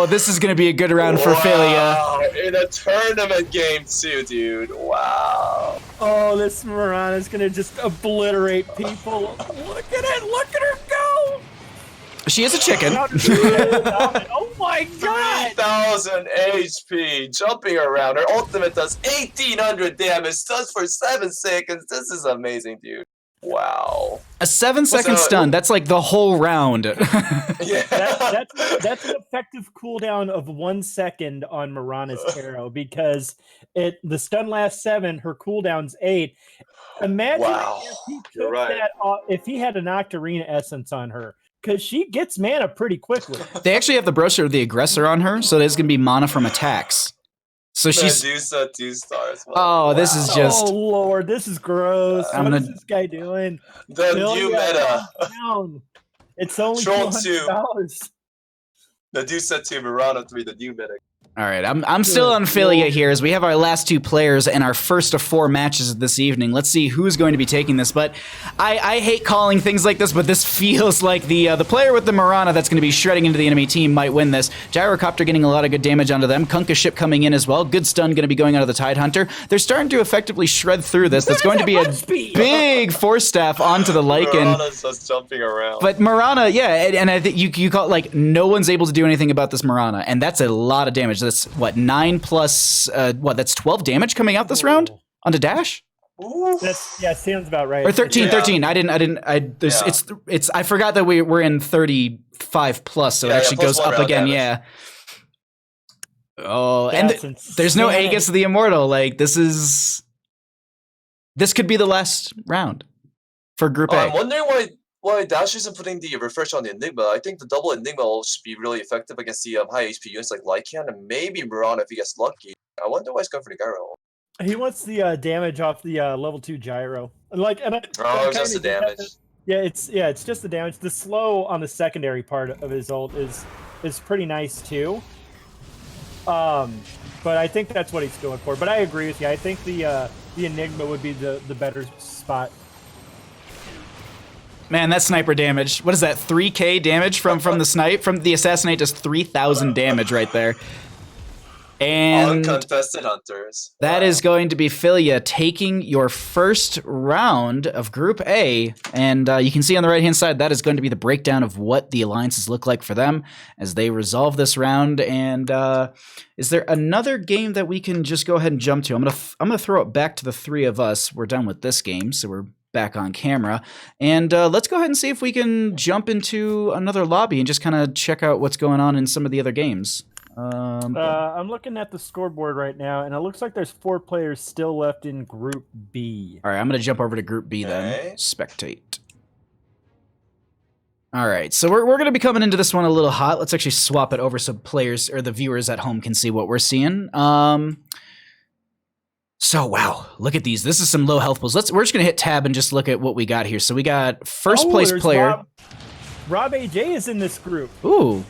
This is gonna be a good round for Philia. In a tournament game too, dude. Wow. Oh, this Mirana is gonna just obliterate people. Look at it! Look at her go! She is a chicken. Oh my god! 3,000 HP, jumping around. Her ultimate does 1,800 damage, stuns for 7 seconds. This is amazing, dude. Wow. A 7-second stun. That's like the whole round. Yeah. That's an effective cooldown of 1 second on Mirana's arrow, because the stun lasts 7, her cooldown's 8. Imagine if he took that off, if he had an Octarina essence on her. Because she gets mana pretty quickly. They actually have the brochure of the aggressor on her, so there's going to be mana from attacks. So she's Medusa 2 stars. Oh, this is just. Oh lord, this is gross. What is this guy doing? The new meta. Down. It's only Troll $200. Medusa 2, Mirana 3, the new meta. All right, I'm still on Philia here as we have our last 2 players and our first of 4 matches this evening. Let's see who's going to be taking this, but I hate calling things like this, but this feels like the player with the Mirana that's going to be shredding into the enemy team might win this. Gyrocopter getting a lot of good damage onto them. Kunkka ship coming in as well. Good stun going to be going out of the Tide Hunter. They're starting to effectively shred through this. That's going to be a big force staff onto the Lycan. Mirana's just jumping around. But Mirana, yeah, and I think you call it like no one's able to do anything about this Mirana, and that's a lot of damage. That's what 9 plus that's 12 damage coming out this round onto Dash. Sounds about right. Or 13. I forgot that we're in 35 plus, so it actually goes up again. Damage. Yeah. Oh, and there's no Aegis of the Immortal. Like this could be the last round for Group A. I'm wondering why Dash isn't putting the refresh on the Enigma. I think the double Enigma should be really effective against the high HP units like Lycan and maybe Mirana if he gets lucky. I wonder why he's going for the Gyro. He wants the damage off the level 2 Gyro. It's just the damage. It's just the damage. The slow on the secondary part of his ult is pretty nice too. But I think that's what he's going for. But I agree with you. I think the Enigma would be the better spot. Man, that sniper damage. What is that? 3k damage from the snipe? From the assassinate, just 3,000 damage right there. And uncontested hunters. That is going to be Philia taking your first round of Group A. And you can see on the right-hand side, that is going to be the breakdown of what the alliances look like for them as they resolve this round. And is there another game that we can just go ahead and jump to? I'm gonna throw it back to the 3 of us. We're done with this game, so we're back on camera. And let's go ahead and see if we can jump into another lobby and just kind of check out what's going on in some of the other games. I'm looking at the scoreboard right now, and it looks like there's 4 players still left in Group B. All right, I'm going to jump over to Group B then. Spectate. All right, so we're going to be coming into this one a little hot. Let's actually swap it over so players or the viewers at home can see what we're seeing. So, wow, look at these. This is some low health pools. We're just going to hit tab and just look at what we got here. So we got first place player. Rob AJ is in this group. Ooh.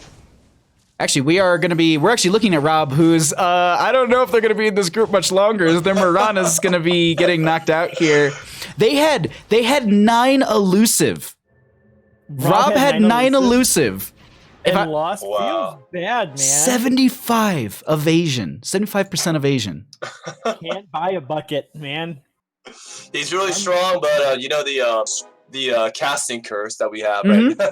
Actually, we're actually looking at Rob, who's, I don't know if they're going to be in this group much longer. Their Mirana's going to be getting knocked out here. They had 9 elusive. Rob had 9 elusive. And lost feels bad, man. 75 evasion. 75% evasion. Can't buy a bucket, man. He's really strong, but you know the casting curse that we have right now.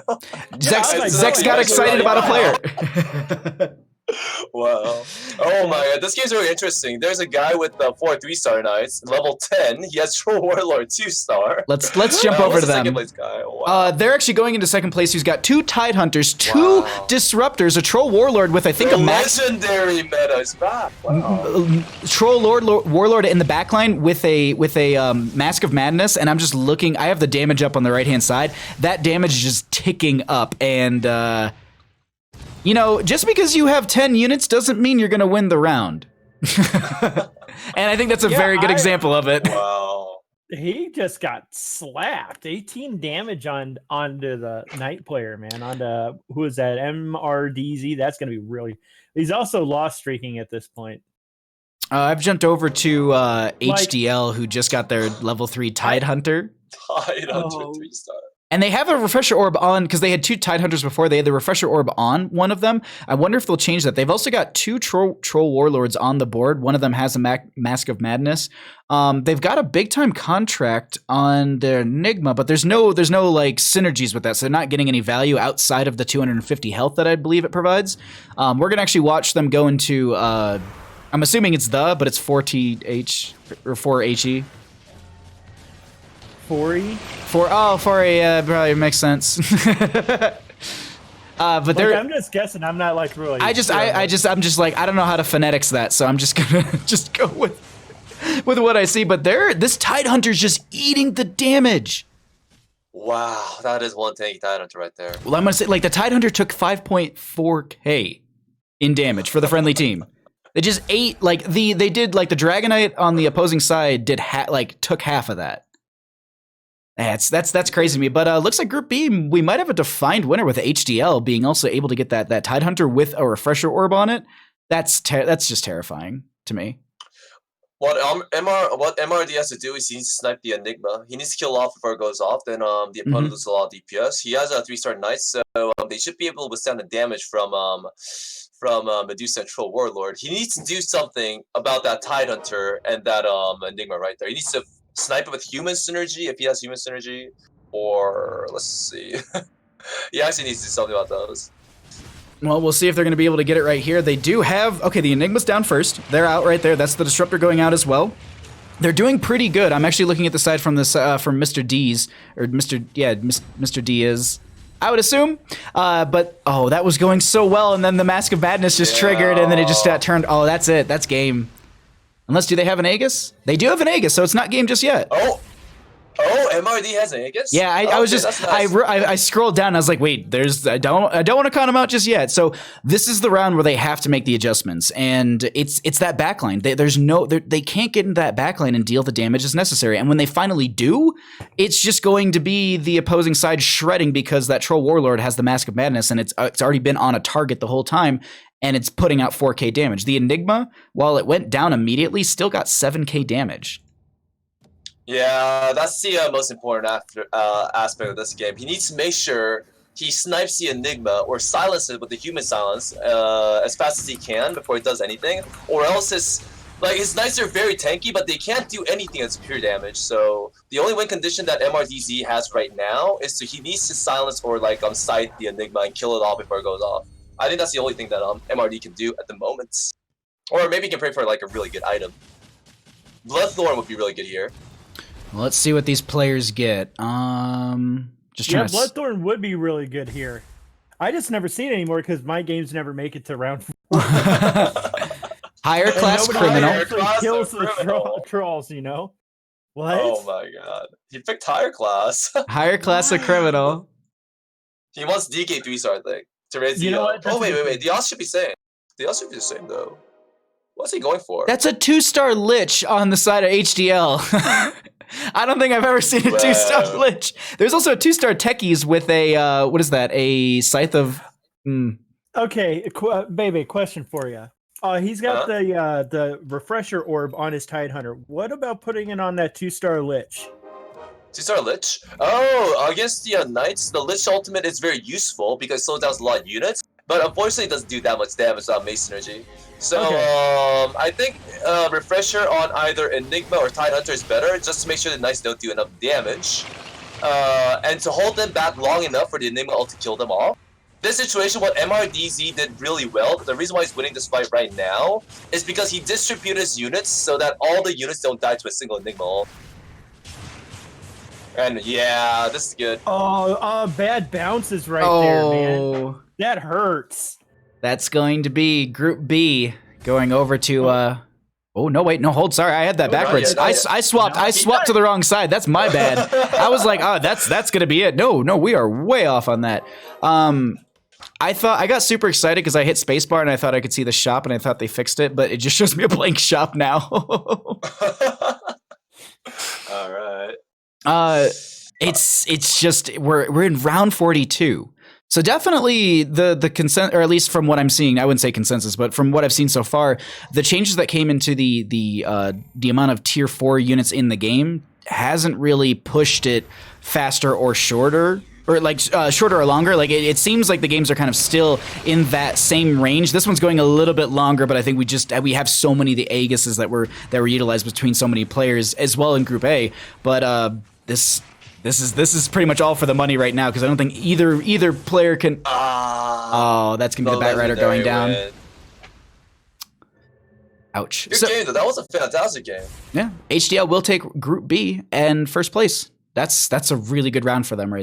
Zex got excited about a player. Wow. Oh my god, this game's really interesting. There's a guy with 4 3-star knights, level 10. He has Troll Warlord 2-star. Let's jump over to them. Second place guy. Wow. They're actually going into second place. He's got 2 Tide Hunters, 2 Disruptors, a Troll Warlord with I think a legendary meta is back. Wow. Troll Warlord in the backline with a Mask of Madness, and I'm just looking. I have the damage up on the right hand side. That damage is just ticking up, and you know, just because you have 10 units doesn't mean you're going to win the round. And I think that's a very good example of it. Wow. He just got slapped. 18 damage onto the Knight player, man. Onto, who is that? MRDZ. That's going to be really... He's also lost streaking at this point. I've jumped over to HDL, who just got their level 3 Tide Hunter. Tide Hunter 3-star. And they have a refresher orb on, because they had 2 Tide Hunters before. They had the refresher orb on one of them. I wonder if they'll change that. They've also got 2 Troll Warlords on the board. One of them has a Mask of Madness. They've got a big time contract on their Enigma, but there's no like synergies with that. So they're not getting any value outside of the 250 health that I believe it provides. We're gonna actually watch them go into. I'm assuming it's but it's 4TH or 4HE. 4E? 4A, probably makes sense. But they're. I'm just guessing. I'm not like really. I'm just like, I don't know how to phonetics that, so I'm just gonna just go with what I see. But this Tide Hunter's just eating the damage. Wow, that is one tanky Tide Hunter right there. Well, I'm gonna say, like, the Tide Hunter took 5.4k in damage for the friendly team. They just ate, like, they did, like, the Dragonite on the opposing side did took half of that. That's crazy to me. But looks like Group B, we might have a defined winner with HDL being also able to get that Tide Hunter with a refresher orb on it. That's just terrifying to me. What MRD has to do is he needs to snipe the Enigma. He needs to kill off before it goes off. Then the opponent loses a lot of DPS. He has a 3-star Knight, so they should be able to withstand the damage from Medusa and Troll Warlord. He needs to do something about that Tide Hunter and that Enigma right there. He needs to snipe it with human synergy if he has human synergy, or let's see. He actually needs to do something about those. Well, we'll see if they're going to be able to get it right here. They do have, okay, the Enigma's down first. They're out right there. That's the Disruptor going out as well. They're doing pretty good. I'm actually looking at the side from this from Mr. D's, or Mr. D is, I would assume. But oh, that was going so well, and then the Mask of Madness just triggered, and then it just got turned. Oh, that's it. That's game. Unless, do they have an Aegis? They do have an Aegis, so it's not game just yet. Oh, MRD has an Aegis? Yeah, I was just, nice. I scrolled down and I was like, wait, I don't want to count them out just yet. So this is the round where they have to make the adjustments, and it's that backline. They can't get into that backline and deal the damage as necessary. And when they finally do, it's just going to be the opposing side shredding because that Troll Warlord has the Mask of Madness, and it's already been on a target the whole time, and it's putting out 4k damage. The Enigma, while it went down immediately, still got 7k damage. Yeah, that's the most important aspect of this game. He needs to make sure he snipes the Enigma or silences it with the human silence as fast as he can before he does anything, or else his knights are very tanky, but they can't do anything that's pure damage. So the only win condition that MRDZ has right now is he needs to silence or sight the Enigma and kill it off before it goes off. I think that's the only thing that MRD can do at the moment, or maybe he can pray for a really good item. Bloodthorn would be really good here. Well, let's see what these players get. Bloodthorn would be really good here. I just never see it anymore because my games never make it to round 4. Higher class criminal. Kills the trolls, you know? What? Oh my god. He picked higher class. Higher class of criminal. He wants DK 3-star, I think, to raise You the. know what? That's Oh a wait, good wait, wait. thing. The odds should be same. The odds should be the same though. What's he going for? That's a 2-star Lich on the side of HDL. I don't think I've ever seen a 2-star Wow. Lich. There's also a 2-star Techies with a, what is that? A Scythe of... Okay, Bebe, question for you. He's got the refresher orb on his Tidehunter. What about putting it on that 2-star Lich? 2-star Lich? Oh, against the Knights, the Lich ultimate is very useful because it slows down a lot of units, but unfortunately it doesn't do that much damage without Mace Synergy. So, I think refresher on either Enigma or Tidehunter is better, just to make sure the Knights don't do enough damage. And to hold them back long enough for the Enigma ult to kill them off. This situation, what MRDZ did really well, the reason why he's winning this fight right now, is because he distributed his units so that all the units don't die to a single Enigma ult. And yeah, this is good. Oh, bad bounces right there, man. That hurts. That's going to be Group B going over to... Oh, no, wait, no, hold. Sorry, I had that backwards. not yet. I swapped to the wrong side. That's my bad. I was like, oh, that's going to be it. No, we are way off on that. I got super excited because I hit spacebar and I thought I could see the shop and I thought they fixed it, but it just shows me a blank shop now. All right. It's just we're in round 42. So definitely the consent, or at least from what I'm seeing, I wouldn't say consensus, but from what I've seen so far, the changes that came into the amount of tier 4 units in the game hasn't really pushed it faster or shorter. Or like shorter or longer. Like it seems like the games are kind of still in that same range. This one's going a little bit longer, but I think we have so many of the Aegises that were utilized between so many players as well in Group A. But this is pretty much all for the money right now because I don't think either player can. Oh, that's gonna be the Batrider going down. Win. Ouch. Good game though. That was a fantastic game. Yeah, HDL will take Group B and first place. That's a really good round for them right